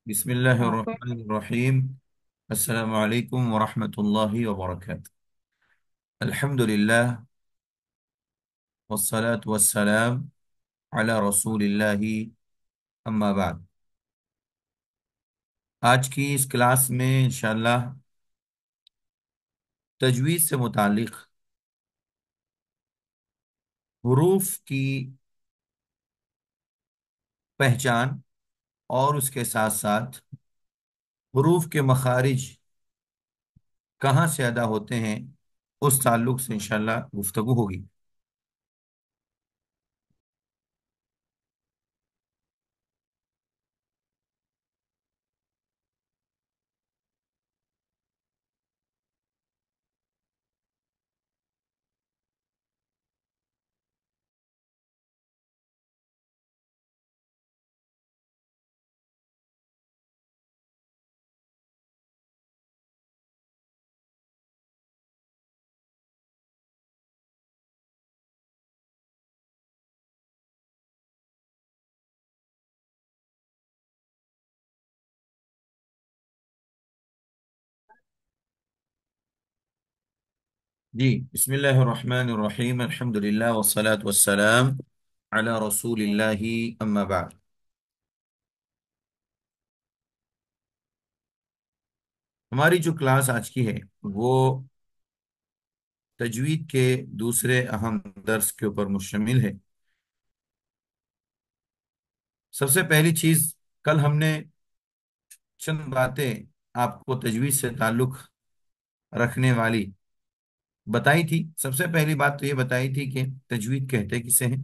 بسم الله اوكي. الرحمن الرحيم. السلام عليكم ورحمة الله وبركاته. الحمد لله والصلاة والسلام على رسول الله. أما بعد، آج کی اس کلاس میں انشاءاللہ تجوید سے متعلق حروف کی پہچان اور اس کے ساتھ ساتھ حروف کے مخارج کہاں سے ادا ہوتے ہیں اس تعلق سے انشاءاللہ گفتگو ہوگی۔ جی، بسم اللہ الرحمن الرحیم، الحمد للہ والصلاة والسلام علی رسول اللہ، اما بعد۔ ہماری جو کلاس آج کی ہے وہ تجوید کے دوسرے اہم درس کے اوپر مشتمل ہے۔ سب سے پہلی چیز، کل ہم نے چند باتیں آپ کو تجوید سے تعلق رکھنے والی بتائی تھی۔ سب سے پہلی بات تو یہ بتائی تھی کہ تجوید کہتے کسے ہیں۔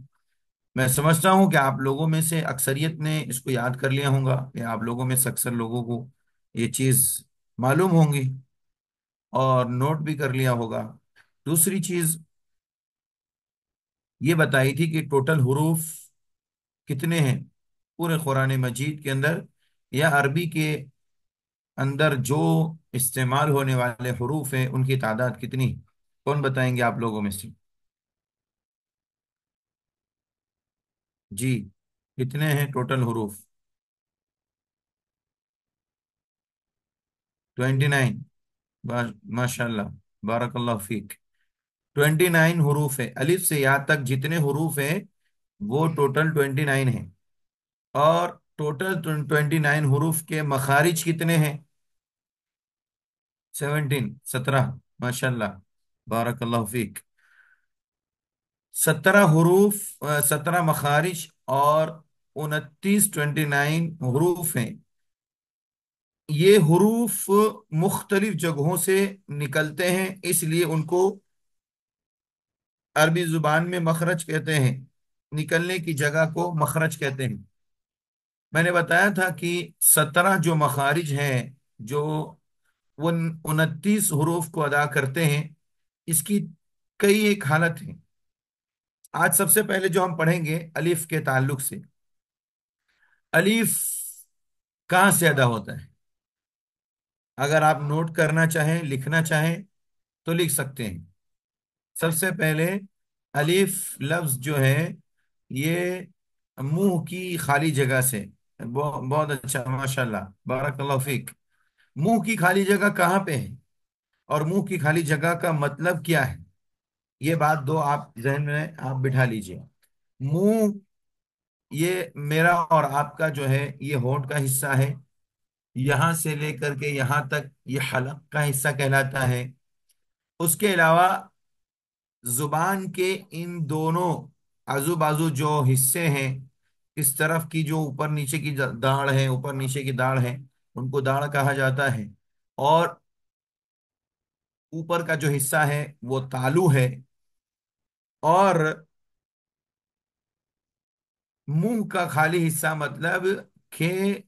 میں سمجھتا ہوں کہ آپ لوگوں میں سے اکثریت نے اس کو یاد کر لیا ہوگا، یا آپ لوگوں میں سے اکثر لوگوں کو یہ چیز معلوم ہوں گی اور نوٹ بھی کر لیا ہوگا۔ دوسری چیز یہ بتائی تھی کہ ٹوٹل حروف کتنے ہیں پورے قرآن مجید کے اندر، یا عربی کے اندر جو استعمال ہونے والے حروف ہیں ان کی تعداد کتنی ہے؟ کون بتائیں گے آپ لوگوں میں سے؟ جی، کتنے ہیں ٹوٹل حروف؟ 29۔ ماشاء اللہ، بارک اللہ فیک۔ 29 حروف ہے، الف سے یا تک جتنے حروف ہیں وہ ٹوٹل 29 ہیں۔ اور ٹوٹل 29 حروف کے مخارج کتنے ہیں؟ 17۔ ماشاء اللہ، بارک اللہ فیک۔ 17 حروف، 17 مخارج اور 29 حروف ہیں۔ یہ حروف مختلف جگہوں سے نکلتے ہیں، اس لیے ان کو عربی زبان میں مخرج کہتے ہیں۔ نکلنے کی جگہ کو مخرج کہتے ہیں۔ میں نے بتایا تھا کہ 17 جو مخارج ہیں، جو وہ 29 حروف کو ادا کرتے ہیں، اس کی کئی ایک حالت ہیں۔ آج سب سے پہلے جو ہم پڑھیں گے الف کے تعلق سے، الف کہاں سے ادا ہوتا ہے؟ اگر آپ نوٹ کرنا چاہیں، لکھنا چاہیں تو لکھ سکتے ہیں۔ سب سے پہلے الف لفظ جو ہے یہ منہ کی خالی جگہ سے، بہت اچھا، ماشاء اللہ، بارک اللہ فیک۔ منہ کی خالی جگہ کہاں پہ ہے اور منہ کی خالی جگہ کا مطلب کیا ہے؟ یہ بات دو آپ ذہن میں آپ بٹھا لیجئے۔ منہ، یہ میرا اور آپ کا جو ہے یہ ہونٹ کا حصہ ہے، یہاں سے لے کر کے یہاں تک یہ حلق کا حصہ کہلاتا ہے۔ اس کے علاوہ زبان کے ان دونوں آزو بازو جو حصے ہیں، اس طرف کی جو اوپر نیچے کی داڑھ ہے، اوپر نیچے کی داڑھ ہے، ان کو داڑھ کہا جاتا ہے۔ اور اوپر کا جو حصہ ہے وہ تالو ہے۔ اور منہ کا خالی حصہ مطلب کہ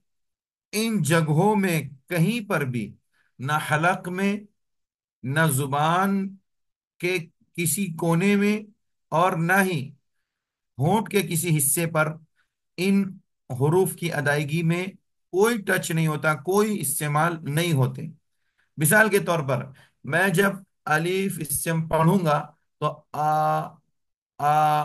ان جگہوں میں کہیں پر بھی، نہ حلق میں، نہ زبان کے کسی کونے میں، اور نہ ہی ہونٹ کے کسی حصے پر ان حروف کی ادائیگی میں کوئی ٹچ نہیں ہوتا، کوئی استعمال نہیں ہوتے۔ مثال کے طور پر میں جب الف اس سے پڑھوں گا تو آ، آ،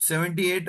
78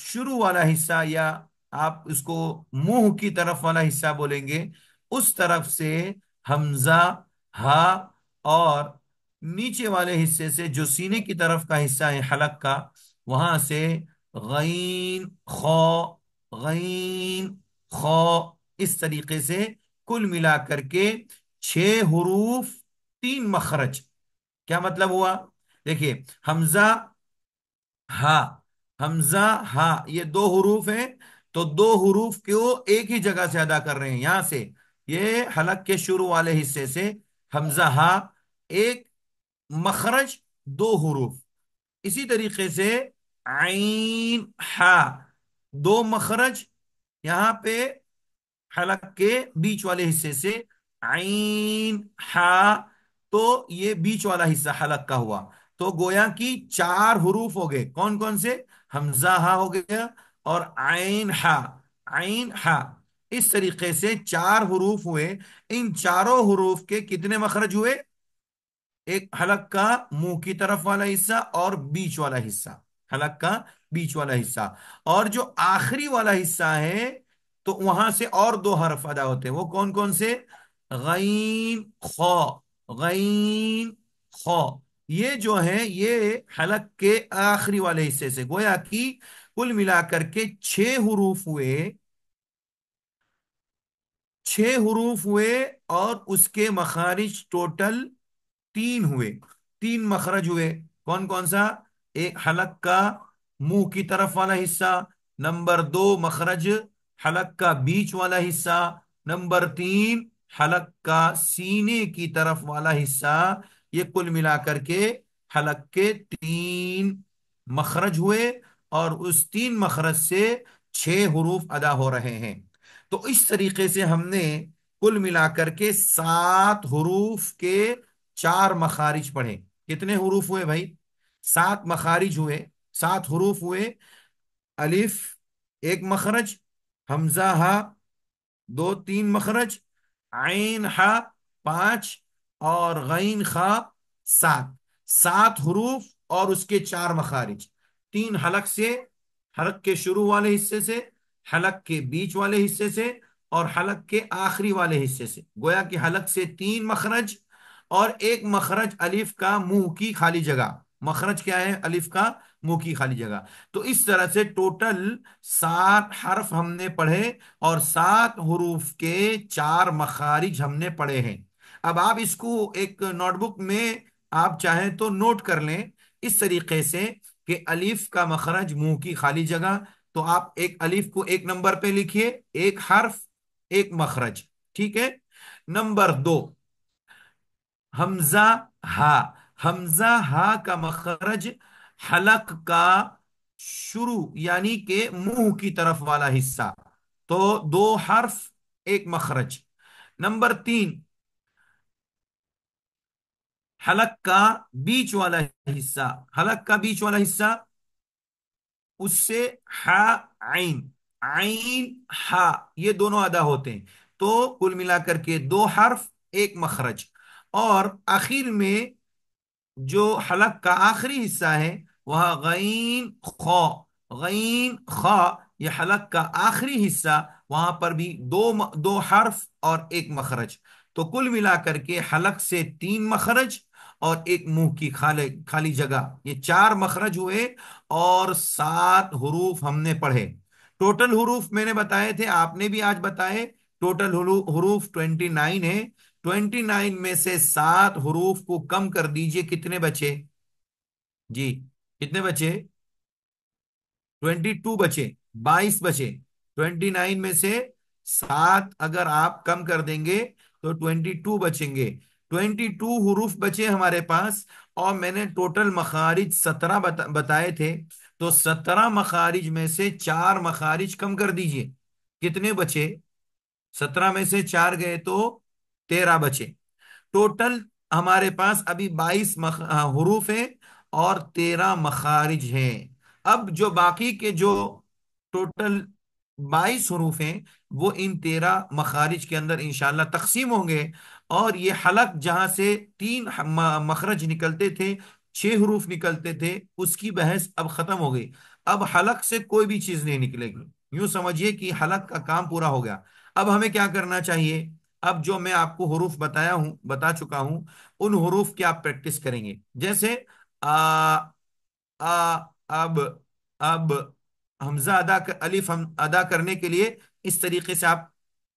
شروع والا حصہ، یا آپ اس کو منہ کی طرف والا حصہ بولیں گے، اس طرف سے حمزہ، ہا، اور نیچے والے حصے سے جو سینے کی طرف کا حصہ ہے حلق کا، وہاں سے غین، خو، غین، خو، اس طریقے سے کل ملا کر کے 6 حروف، 3 مخرج. کیا مطلب ہوا؟ دیکھیے، حمزہ، ہا، حمزہ، ہا، یہ 2 حروف ہیں. تو 2 حروف کو ایک ہی جگہ سے ادا کر رہے ہیں، یہاں سے، یہ حلق کے شروع والے حصے سے حمزہ، ہا، ایک مخرج، 2 حروف. اسی طریقے سے عین، ہا، 2 مخرج، یہاں پہ حلق کے بیچ والے حصے سے عین، ہا. تو یہ بیچ والا حصہ حلق کا ہوا. تو گویا کی 4 حروف ہو گئے. کون کون سے؟ حمزہ، ہا ہو گیا، اور عین، ہا، عین، ہا. اس طریقے سے 4 حروف ہوئے. ان چاروں حروف کے کتنے مخرج ہوئے؟ ایک حلق کا منہ کی طرف والا حصہ اور بیچ والا حصہ، حلق کا بیچ والا حصہ. اور جو آخری والا حصہ ہے، تو وہاں سے اور 2 حرف ادا ہوتے ہیں. وہ کون کون سے؟ غین، خو، غین، خو. یہ جو ہے یہ حلق کے آخری والے حصے سے، گویا کہ کل ملا کر کے 6 حروف ہوئے. 6 حروف ہوئے، اور اس کے مخارج ٹوٹل 3 ہوئے. 3 مخرج ہوئے. کون کون سا؟ ایک حلق کا منہ کی طرف والا حصہ، نمبر 2 مخرج حلق کا بیچ والا حصہ، نمبر 3 حلق کا سینے کی طرف والا حصہ. یہ کل ملا کر کے حلق کے 3 مخرج ہوئے، اور اس 3 مخرج سے 6 حروف ادا ہو رہے ہیں. تو اس طریقے سے ہم نے کل ملا کر کے 7 حروف کے 4 مخارج پڑھے. کتنے حروف ہوئے بھائی؟ 7 مخارج ہوئے، 7 حروف ہوئے. الف، 1 مخرج، حمزہ، ہا، 2 3 مخرج، عین، ہا، 5، اور غین، خا، 7. 7 حروف اور اس کے 4 مخارج. 3 حلق سے، حلق کے شروع والے حصے سے، حلق کے بیچ والے حصے سے، اور حلق کے آخری والے حصے سے. گویا کہ حلق سے 3 مخرج، اور 1 مخرج الف کا منہ کی خالی جگہ. مخرج کیا ہے؟ الف کا منہ کی خالی جگہ. تو اس طرح سے ٹوٹل 7 حرف ہم نے پڑھے، اور 7 حروف کے 4 مخارج ہم نے پڑھے ہیں. اب آپ اس کو ایک نوٹ بک میں آپ چاہیں تو نوٹ کر لیں، اس طریقے سے کہ الف کا مخرج منہ کی خالی جگہ. تو آپ ایک الف کو 1 نمبر پہ لکھیے، 1 حرف، 1 مخرج. ٹھیک ہے. نمبر 2، حمزہ، ہا. حمزہ، ہا کا مخرج حلق کا شروع یعنی کہ منہ کی طرف والا حصہ. تو 2 حرف، 1 مخرج. نمبر 3، حلق کا بیچ والا حصہ. حلق کا بیچ والا حصہ، اس سے ہا، عین، عین، ہا، یہ دونوں ادا ہوتے ہیں. تو کل ملا کر کے 2 حرف، 1 مخرج. اور آخر میں جو حلق کا آخری حصہ ہے، وہاں غین، خو، غین، خا، یہ حلق کا آخری حصہ، وہاں پر بھی 2 حرف اور 1 مخرج. تو کل ملا کر کے حلق سے 3 مخرج، اور ایک منہ کی خالی خالی جگہ، یہ 4 مخرج ہوئے. اور 7 حروف ہم نے پڑھے. ٹوٹل حروف میں نے بتائے تھے، آپ نے بھی آج بتائے. ٹوٹل حروف 29 ہے. 29 میں سے 7 حروف کو کم کر دیجئے، کتنے بچے؟ جی، کتنے بچے؟ 22 بچے، 22 بچے. 29 میں سے 7 اگر آپ کم کر دیں گے تو 22 بچیں گے. 22 حروف بچے ہمارے پاس. اور میں نے ٹوٹل مخارج 17 بتائے تھے. تو 17 مخارج میں سے 4 مخارج کم کر دیجئے، کتنے بچے؟ 17 میں سے 4 گئے تو 13 بچے. ٹوٹل ہمارے پاس ابھی 22 حروف ہیں، اور 13 مخارج ہیں. اب جو باقی کے جو ٹوٹل 22 حروف ہیں، وہ ان 13 مخارج کے اندر انشاءاللہ تقسیم ہوں گے. اور یہ حلق جہاں سے 3 مخرج نکلتے تھے، 6 حروف نکلتے تھے، اس کی بحث اب ختم ہو گئی. اب حلق سے کوئی بھی چیز نہیں نکلے گی، یوں سمجھیے کہ حلق کا کام پورا ہو گیا۔ اب ہمیں کیا کرنا چاہیے؟ اب جو میں آپ کو حروف بتا چکا ہوں، ان حروف کی آپ پریکٹس کریں گے، جیسے آ آ اب اب حمزہ الف ہم ادا کرنے کے لیے اس طریقے سے آپ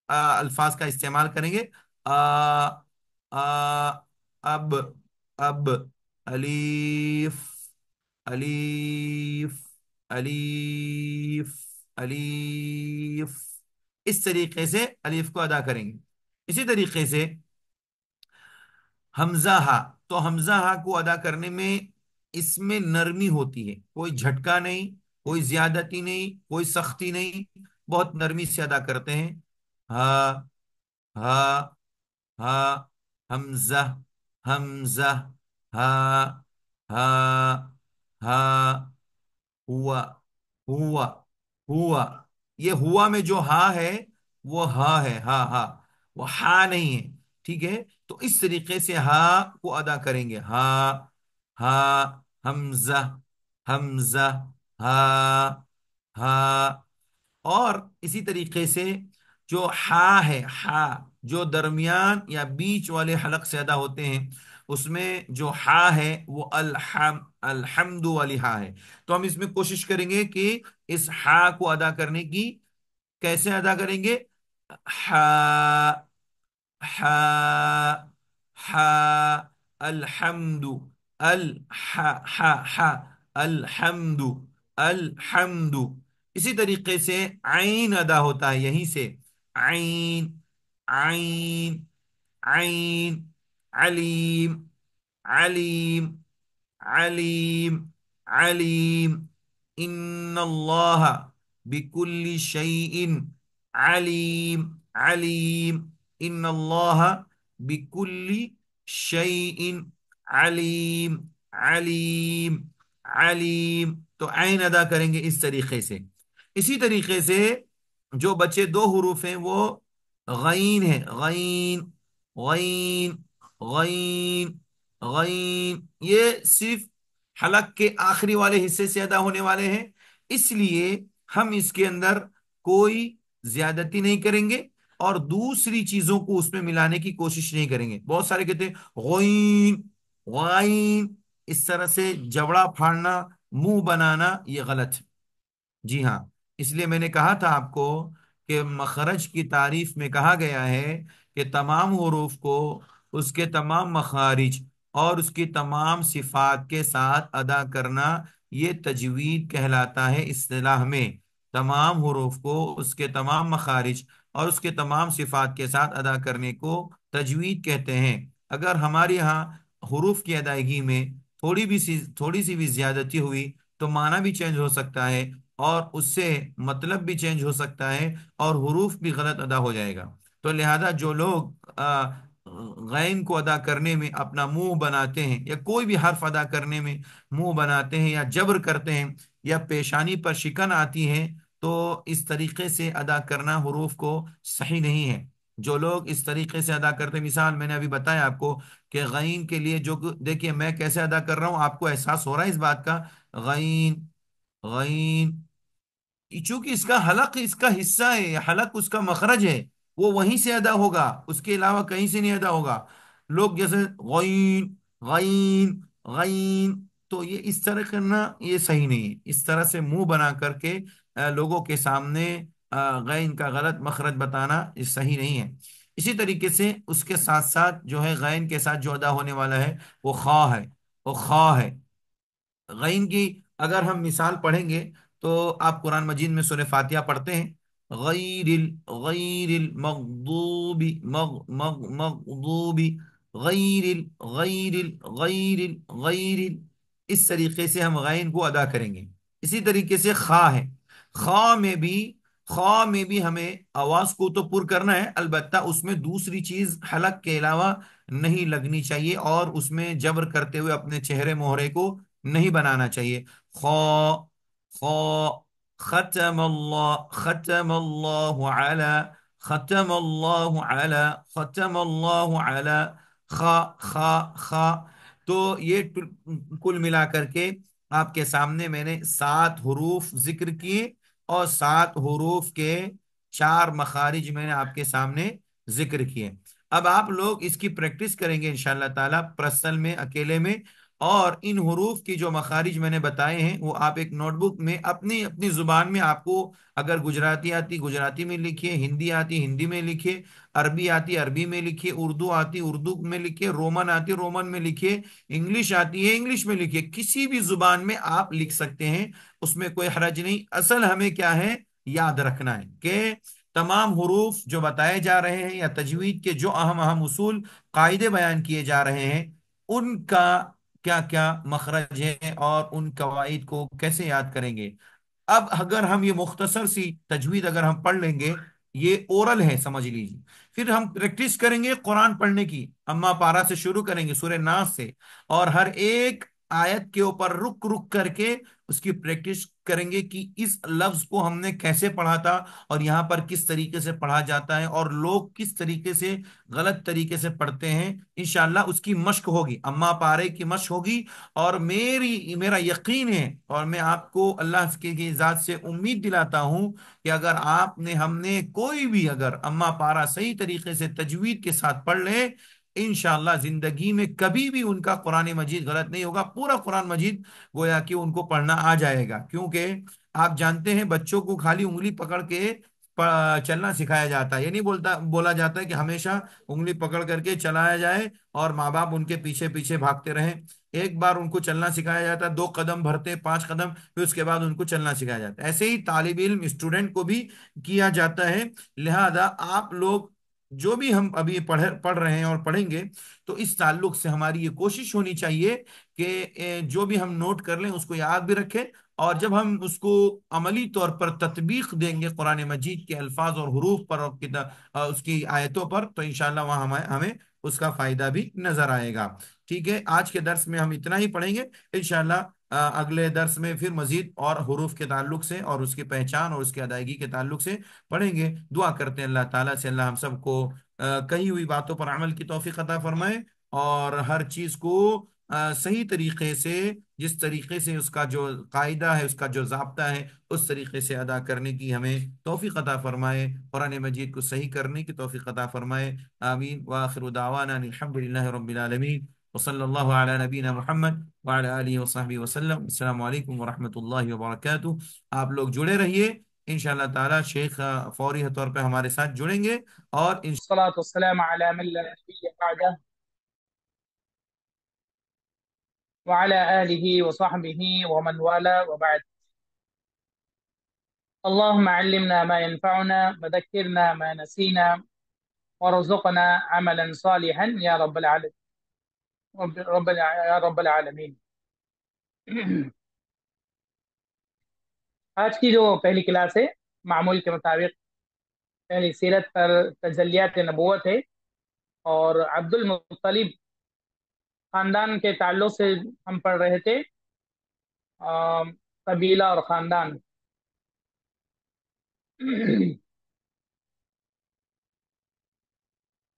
الفاظ کا استعمال کریں گے: آ آ اب اب الف الف الف الف، اس طریقے سے الف کو ادا کریں گے۔ اسی طریقے سے حمزہ ہا، تو حمزہ ہا کو ادا کرنے میں اس میں نرمی ہوتی ہے، کوئی جھٹکا نہیں، کوئی زیادتی نہیں، کوئی سختی نہیں، بہت نرمی سے ادا کرتے ہیں۔ ہا ہا ہا، حمزہ حمزہ، ہا ہا ہا، ہوا ہوا ہوا۔ یہ ہوا میں جو ہا ہے وہ ہا ہے، ہا ہا، وہ ہا نہیں ہے، ٹھیک ہے؟ تو اس طریقے سے ہا کو ادا کریں گے: ہا ہا، حمزہ حمزہ، ہا ہا۔ اور اسی طریقے سے جو ہا ہے، ہا جو درمیان یا بیچ والے حلق سے ادا ہوتے ہیں، اس میں جو ہا ہے وہ الحمد والی ہا ہے۔ تو ہم اس میں کوشش کریں گے کہ اس ہا کو ادا کرنے کی، کیسے ادا کریں گے؟ ہا ہا ہا، الحمد، الح الحمد الحمد۔ اسی طریقے سے عین ادا ہوتا ہے یہیں سے: عین عین عین، علیم علیم علیم علیم، ان اللہ بکل شیء علیم علیم، ان اللہ بکل شیء علیم علیم علیم۔ تو عین ادا کریں گے اس طریقے سے۔ اسی طریقے سے جو بچے دو حروف ہیں وہ غین ہے: غین غین غین غین، یہ صرف حلق کے آخری والے حصے سے ادا ہونے والے ہیں، اس لیے ہم اس کے اندر کوئی زیادتی نہیں کریں گے اور دوسری چیزوں کو اس میں ملانے کی کوشش نہیں کریں گے۔ بہت سارے کہتے ہیں غین غین، اس طرح سے جبڑا پھاڑنا، منہ بنانا، یہ غلط ہے۔ جی ہاں، اس لیے میں نے کہا تھا آپ کو کہ مخرج کی تعریف میں کہا گیا ہے کہ تمام حروف کو اس کے تمام مخارج اور اس کی تمام صفات کے ساتھ ادا کرنا، یہ تجوید کہلاتا ہے اصطلاح میں۔ تمام حروف کو اس کے تمام مخارج اور اس کے تمام صفات کے ساتھ ادا کرنے کو تجوید کہتے ہیں۔ اگر ہمارے ہاں حروف کی ادائیگی میں تھوڑی سی بھی زیادتی ہوئی تو معنی بھی چینج ہو سکتا ہے، اور اس سے مطلب بھی چینج ہو سکتا ہے، اور حروف بھی غلط ادا ہو جائے گا۔ تو لہذا جو لوگ غین کو ادا کرنے میں اپنا منہ بناتے ہیں، یا کوئی بھی حرف ادا کرنے میں منہ بناتے ہیں یا جبر کرتے ہیں یا پیشانی پر شکن آتی ہے، تو اس طریقے سے ادا کرنا حروف کو صحیح نہیں ہے۔ جو لوگ اس طریقے سے ادا کرتے ہیں، مثال میں نے ابھی بتایا آپ کو کہ غین کے لیے جو دیکھیے میں کیسے ادا کر رہا ہوں، آپ کو احساس ہو رہا ہے اس بات کا: غین غین، چونکہ اس کا حلق اس کا حصہ ہے، حلق اس کا مخرج ہے، وہ وہیں سے ادا ہوگا، اس کے علاوہ کہیں سے نہیں ادا ہوگا۔ لوگ جیسے غین غین غین، تو یہ اس طرح کرنا یہ صحیح نہیں ہے۔ اس طرح سے منہ بنا کر کے لوگوں کے سامنے غین کا غلط مخرج بتانا یہ صحیح نہیں ہے۔ اسی طریقے سے اس کے ساتھ ساتھ جو ہے غین کے ساتھ جو ادا ہونے والا ہے وہ خا ہے، وہ خا ہے۔ غین کی اگر ہم مثال پڑھیں گے تو آپ قرآن مجید میں سورہ فاتحہ پڑھتے ہیں: غیر المغضوب مغضوب، غیر اس طریقے سے ہم غین کو ادا کریں گے۔ اسی طریقے سے خا ہے، خا میں بھی خا میں بھی ہمیں آواز کو تو پر کرنا ہے، البتہ اس میں دوسری چیز حلق کے علاوہ نہیں لگنی چاہیے، اور اس میں جبر کرتے ہوئے اپنے چہرے مہرے کو نہیں بنانا چاہیے۔ خا خا، ختم اللہ علی، ختم اللہ علی، ختم اللہ علی، خا خا خا۔ تو یہ کل ملا کر کے آپ کے سامنے میں نے 7 حروف ذکر کیے، اور 7 حروف کے 4 مخارج میں نے آپ کے سامنے ذکر کیے۔ اب آپ لوگ اس کی پریکٹس کریں گے انشاءاللہ تعالیٰ پرسنل میں، اکیلے میں، اور ان حروف کی جو مخارج میں نے بتائے ہیں وہ آپ ایک نوٹ بک میں اپنی اپنی زبان میں، آپ کو اگر گجراتی آتی گجراتی میں لکھیے، ہندی آتی ہندی میں لکھیے، عربی آتی عربی میں لکھیے، اردو آتی اردو میں لکھیے، رومن آتی رومن میں لکھیے، انگلش آتی ہے انگلش میں لکھیے، کسی بھی زبان میں آپ لکھ سکتے ہیں، اس میں کوئی حرج نہیں۔ اصل ہمیں کیا ہے، یاد رکھنا ہے کہ تمام حروف جو بتائے جا رہے ہیں یا تجوید کے جو اہم اہم اصول قاعدے بیان کیے جا رہے ہیں، ان کا کیا کیا مخرج ہے اور ان قواعد کو کیسے یاد کریں گے۔ اب اگر ہم یہ مختصر سی تجوید اگر ہم پڑھ لیں گے، یہ اورل ہے سمجھ لیجیے، پھر ہم پریکٹس کریں گے قرآن پڑھنے کی، اما پارا سے شروع کریں گے سورہ ناس سے، اور ہر ایک آیت کے اوپر رک رک کر کے اس کی پریکٹس کریں گے کہ اس لفظ کو ہم نے کیسے پڑھا تھا، اور یہاں پر کس طریقے سے پڑھا جاتا ہے، اور لوگ کس طریقے سے غلط طریقے سے پڑھتے ہیں۔ انشاءاللہ اس کی مشق ہوگی، اما پارے کی مشق ہوگی، اور میرا یقین ہے، اور میں آپ کو اللہ کی ذات سے امید دلاتا ہوں کہ اگر آپ نے ہم نے کوئی بھی اگر اما پارا صحیح طریقے سے تجوید کے ساتھ پڑھ لے، انشاءاللہ زندگی میں کبھی بھی ان کا قرآن مجید غلط نہیں ہوگا، پورا قرآن مجید گویا کہ ان کو پڑھنا آ جائے گا، کیونکہ آپ جانتے ہیں بچوں کو خالی انگلی پکڑ کے چلنا سکھایا جاتا ہے، یہ نہیں بولا جاتا ہے کہ ہمیشہ انگلی پکڑ کر کے چلایا جائے اور ماں باپ ان کے پیچھے پیچھے بھاگتے رہیں۔ ایک بار ان کو چلنا سکھایا جاتا ہے، 2 قدم بھرتے 5 قدم، پھر اس کے بعد ان کو چلنا سکھایا جاتا ہے، ایسے ہی طالب علم اسٹوڈنٹ کو بھی کیا جاتا ہے۔ لہذا آپ لوگ جو بھی ہم ابھی پڑھ رہے ہیں اور پڑھیں گے، تو اس تعلق سے ہماری یہ کوشش ہونی چاہیے کہ جو بھی ہم نوٹ کر لیں اس کو یاد بھی رکھیں، اور جب ہم اس کو عملی طور پر تطبیق دیں گے قرآن مجید کے الفاظ اور حروف پر اور اس کی آیتوں پر، تو انشاءاللہ وہاں ہمیں اس کا فائدہ بھی نظر آئے گا۔ ٹھیک ہے، آج کے درس میں ہم اتنا ہی پڑھیں گے انشاءاللہ۔ اگلے درس میں پھر مزید اور حروف کے تعلق سے اور اس کی پہچان اور اس کی ادائیگی کے تعلق سے پڑھیں گے۔ دعا کرتے ہیں اللہ تعالیٰ سے اللہ ہم سب کو کہی ہوئی باتوں پر عمل کی توفیق عطا فرمائے، اور ہر چیز کو صحیح طریقے سے، جس طریقے سے اس کا جو قاعدہ ہے، اس کا جو ضابطہ ہے، اس طریقے سے ادا کرنے کی ہمیں توفیق عطا فرمائے، قرآن مجید کو صحیح کرنے کی توفیق عطا فرمائے۔ آمین وآخر دعوانا ان الحمد للہ رب العالمین، وصلی اللہ علی نبینا محمد وعلی آلہ وصحبہ وسلم۔ السلام علیکم ورحمۃ اللہ وبرکاتہ۔ آپ لوگ جڑے رہیے انشاءاللہ تعالی، شیخ فوری طور پہ ہمارے ساتھ جڑیں گے، اور الصلاة والسلام على من لا نبي بعده وعلى آله وصحبه ومن والاه وبعد. اللهم علمنا ما ينفعنا وذكرنا ما نسينا وارزقنا عملا صالحا يا رب العالمين يا رب العالمين. آج کی جو پہلی کلاس ہے، معمول کے مطابق پہلی سیرت پر تجلیات نبوت ہے، اور عبد المطلب خاندان کے تعلق سے ہم پڑھ رہے تھے، قبیلہ اور خاندان۔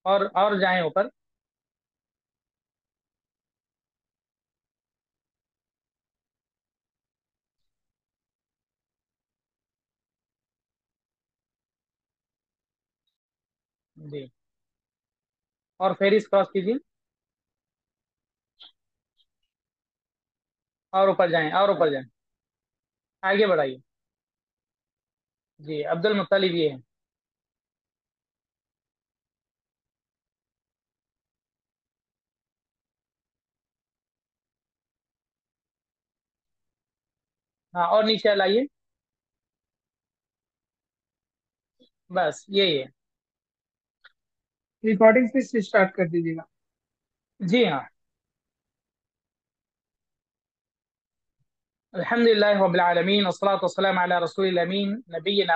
اور جائیں اوپر۔ جی، اور فہرست کراس کیجیے، اور اوپر جائیں، اور اوپر جائیں، آگے بڑھائیے۔ جی، عبد المطلب یہ ہے۔ ہاں، اور نیچے لائیے، بس یہی ہے۔ ریکارڈنگ پھر سے اسٹارٹ کر دیجیے گا۔ جی ہاں، الحمد للہ رب العالمین والصلاة والسلام علی رسول الامین نبینا